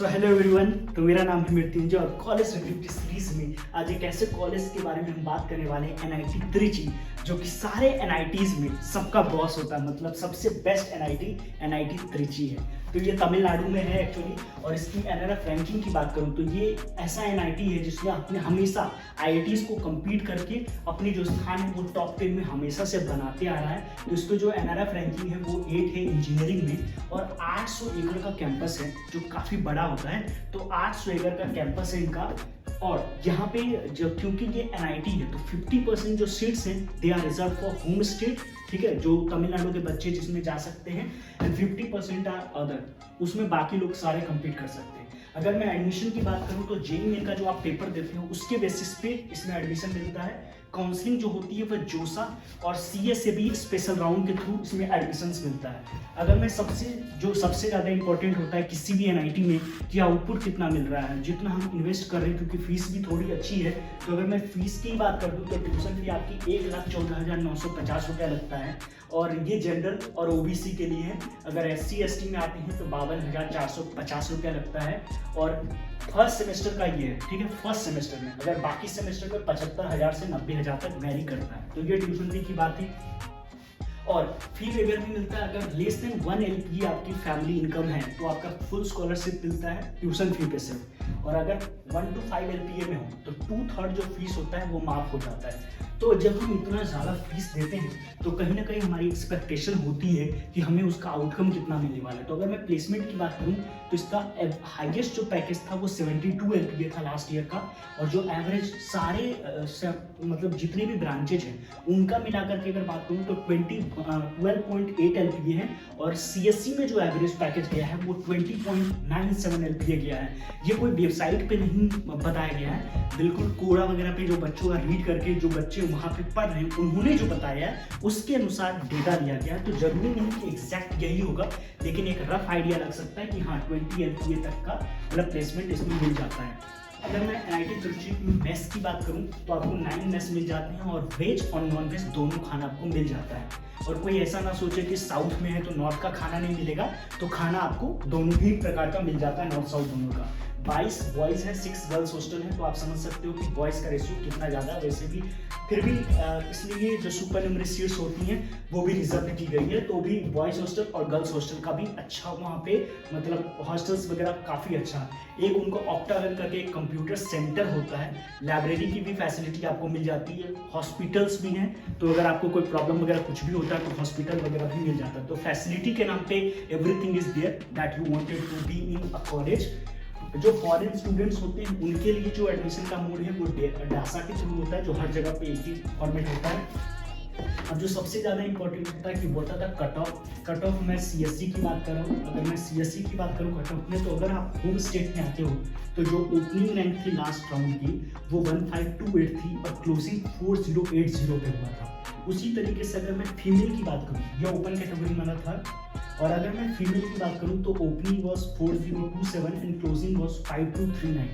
So hello everyone, तो मेरा नाम है मृत्युंजय और कॉलेज रिव्यू सीरीज में आज एक ऐसे कॉलेज के बारे में हम बात करने वाले हैं एनआईटी त्रिची, जो कि सारे एनआईटीज में सबका बॉस होता है। मतलब सबसे बेस्ट एनआईटी त्रिची है। तो ये तमिलनाडु में है एक्चुअली। और इसकी एनआरएफ रैंकिंग की बात करूँ तो ये ऐसा एनआईटी है जिसने अपने हमेशा आईआईटीज को कम्पीट करके अपनी जो स्थान है वो टॉप 10 में हमेशा से बनाते आ रहा है। तो इसको जो एनआरएफ रैंकिंग है वो 8 है इंजीनियरिंग में, और 800 एकड़ का कैंपस है जो काफ़ी बड़ा होता है। तो 800 एकड़ का कैंपस है इनका। और यहाँ पे जब क्योंकि ये एनआईटी है तो 50% जो सीट्स हैं they are reserve for home state, ठीक है, जो तमिलनाडु के बच्चे जिसमें जा सकते हैं, एंड 50% आर अदर, उसमें बाकी लोग सारे कम्पीट कर सकते हैं। अगर मैं एडमिशन की बात करूँ तो जेईई मेन का जो आप पेपर देते हो उसके बेसिस पे इसमें एडमिशन मिलता है। काउंसलिंग जो होती है वह जोसा और सीएस से भी स्पेशल राउंड के थ्रू इसमें एडमिशन्स मिलता है। अगर मैं सबसे ज़्यादा इंपॉर्टेंट होता है किसी भी एनआईटी में कि आउटपुट कितना मिल रहा है, जितना हम इन्वेस्ट कर रहे हैं, क्योंकि फीस भी थोड़ी अच्छी है। तो अगर मैं फीस की बात कर दूँ तो ट्यूशन फी आपकी 1,14,950 रुपया लगता है, और ये जनरल और ओबीसी के लिए है। अगर एससी एसटी में आते हैं तो 52,450 रुपया लगता है। और फर्स्ट सेमेस्टर का ये है, ठीक है, फर्स्ट सेमेस्टर में। अगर बाकी सेमेस्टर में 75,000 से 90,000 तक वेरी करता है। तो ये ट्यूशन फी की बात थी। और फी वेवर भी मिलता है। अगर लेस देन 1 LPA आपकी फैमिली इनकम है तो आपका फुल स्कॉलरशिप मिलता है ट्यूशन फी पे सिर्फ। और अगर 1 to 5 LPA में हो तो 2/3 जो फीस होता है वो माफ हो जाता है। तो जब हम इतना ज़्यादा फीस देते हैं तो कहीं ना कहीं हमारी एक्सपेक्टेशन होती है कि हमें उसका आउटकम कितना मिलने वाला है। तो अगर मैं प्लेसमेंट की बात करूं तो इसका हाईएस्ट जो पैकेज था वो 72 LPA था लास्ट ईयर का। और जो एवरेज सारे मतलब जितने भी ब्रांचेज हैं उनका मिलाकर के अगर बात करूं तो 12.8 LPA है। और सीएससी में जो एवरेज पैकेज गया है वो 20.97 LPA गया है। ये कोई वेबसाइट पे नहीं बताया गया है, बिल्कुल कोड़ा वगैरह पे जो बच्चों का रीड करके जो बच्चे वहाँ पे पढ़ रहे हैं उन्होंने जो बताया है उसके अनुसार डेटा लिया गया है। तो जरूरी नहीं कि एग्जैक्ट यही होगा, लेकिन एक रफ आइडिया लग सकता है कि हाँ 20 LPA तक का मतलब प्लेसमेंट इसमें मिल जाता है। अगर मैं एनआईटी त्रिची में मेस की बात करूं तो आपको 9 मेस मिल जाते हैं, और वेज और नॉन वेज दोनों खाना आपको मिल जाता है। और कोई ऐसा ना सोचे कि साउथ में है तो नॉर्थ का खाना नहीं मिलेगा, तो खाना आपको दोनों ही प्रकार का मिल जाता है, नॉर्थ साउथ दोनों का। 22 बॉयज है, 6 गर्ल्स हॉस्टल है। तो आप समझ सकते हो कि बॉयज का रेशियो कितना ज़्यादा है। वैसे भी फिर भी इसलिए जो सुपर न्यूमरस सीट्स होती हैं वो भी रिजर्व की गई है। तो भी बॉयज हॉस्टल और गर्ल्स हॉस्टल का भी अच्छा वहाँ पे मतलब हॉस्टल्स वगैरह काफ़ी अच्छा है। एक उनको ऑक्टागन करके एक कंप्यूटर सेंटर होता है, लाइब्रेरी की भी फैसिलिटी आपको मिल जाती है, हॉस्पिटल्स भी हैं। तो अगर आपको कोई प्रॉब्लम वगैरह कुछ भी होता है तो हॉस्पिटल वगैरह भी मिल जाता है। तो फैसिलिटी के नाम पे everything is there that you wanted to be in a college. जो फॉरेन स्टूडेंट्स होते हैं उनके लिए जो एडमिशन का मोड है वो डासा के थ्रू होता है, जो हर जगह पे एक ही फॉर्मेट होता है। अब जो सबसे ज़्यादा इंपॉर्टेंट होता है कि वो होता था कट ऑफ मैं सीएससी की बात कर रहा हूँ। अगर मैं सीएससी की बात करूँ कट ऑफ में, तो अगर आप होम स्टेट में आते हो तो जो ओपनिंग रैंक थी लास्ट राउंड की वो 1528 थी और क्लोजिंग 4080 पे हुआ था। उसी तरीके से अगर मैं फीमेल की बात करूँ, यह ओपन कैटेगरी में था। और अगर मैं फीमेल की बात करूं तो opening was 4027 and closing was 5239।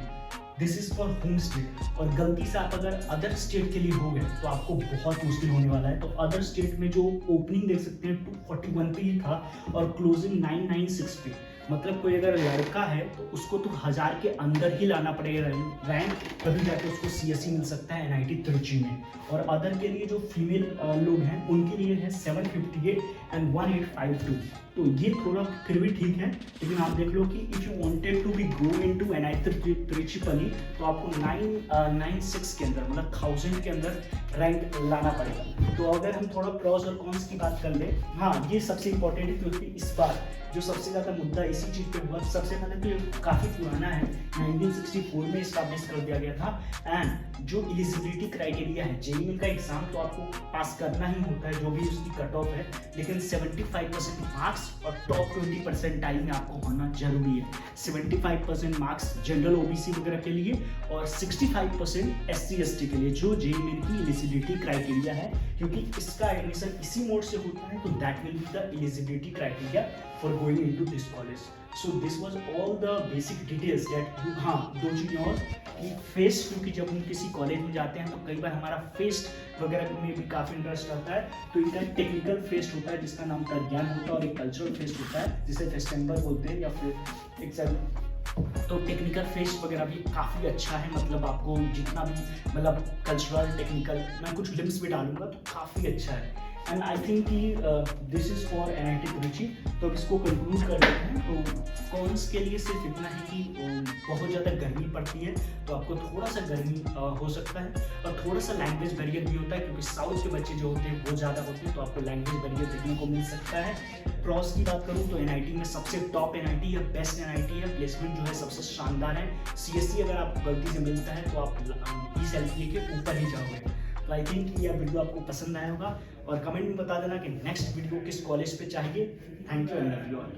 This is for home state. और गलती से आप अगर अदर स्टेट के लिए हो गए तो आपको बहुत मुश्किल होने वाला है। तो अदर स्टेट में जो ओपनिंग देख सकते हैं 241 पे ही था और क्लोजिंग 996 पे। मतलब कोई अगर लड़का है तो उसको तो 1000 के अंदर ही लाना पड़ेगा रैंक, तभी जाके उसको सीएससी मिल सकता है एनआईटी त्रिची में। और अदर के लिए जो फीमेल लोग हैं उनके लिए है 758 एंड 1852। तो ये थोड़ा फिर भी ठीक है, लेकिन आप देख लो कि if you wanted to be go into NIT Tiruchirappalli तो आपको 996 के अंदर मतलब 1000 के अंदर रैंक लाना पड़ेगा। तो अगर हम थोड़ा प्रॉस और कॉन्स की बात कर ले, हाँ ये सबसे इंपॉर्टेंट है, क्योंकि इस बार जो सबसे ज़्यादा मुद्दा इसी चीज़ पे हुआ। सबसे पहले तो ये काफ़ी पुराना है, 1964 में इस्टेब्लिश कर दिया गया था। एंड जो एलिजिबिलिटी क्राइटेरिया है जेईई का एग्जाम तो आपको पास करना ही होता है जो भी उसकी कट ऑफ है, लेकिन 75% मार्क्स और टॉप 20% टाइम में आपको होना जरूरी है। 75% मार्क्स जनरल ओबीसी वगैरह के लिए और 65% एससी एसटी के लिए, जो जेईई की एलिजिबिलिटी क्राइटेरिया है। क्योंकि इसका एडमिशन इसी मोड से होता है, तो that will be the eligibility criteria for going into this college. So this was all the basic details that you, हाँ दो चीज़ें और कि फेस्ट, क्योंकि जब हम किसी कॉलेज में जाते हैं तो कई बार हमारा फेस्ट वगैरह में भी काफ़ी इंटरेस्ट रहता है। तो इनका टेक्निकल फेस्ट होता है जिसका नाम प्रज्ञान होता है, और एक कल्चरल फेस्ट होता है जिसे फेस्टेम्बर बोलते हैं, या फिर एक तो टेक्निकल फेस्ट वगैरह भी काफ़ी अच्छा है, मतलब आपको जितना भी मतलब कल्चरल टेक्निकल, मैं कुछ लिंक्स भी डालूंगा, तो काफ़ी अच्छा है। एंड आई थिंक कि this is for NIT Trichy. तो अब इसको कंक्लूड कर लेते हैं। तो कॉन्स के लिए सिर्फ इतना है कि बहुत ज़्यादा गर्मी पड़ती है, तो आपको थोड़ा सा गर्मी हो सकता है, और थोड़ा सा लैंग्वेज बैरियर भी होता है, क्योंकि साउथ के बच्चे जो होते हैं वो ज़्यादा होते हैं, तो आपको लैंग्वेज बैरियर देखने को मिल सकता है। प्रॉस की बात करूँ तो NIT में सबसे टॉप NIT है, बेस्ट NIT है, प्लेसमेंट जो है सबसे शानदार है। CSE अगर आपको गलती से मिलता है तो आप इस LPA के ऊपर ही जाओगे। तो आई थिंक यह वीडियो आपको पसंद आया होगा, और कमेंट में बता देना कि नेक्स्ट वीडियो किस कॉलेज पे चाहिए। Thank you and love you all.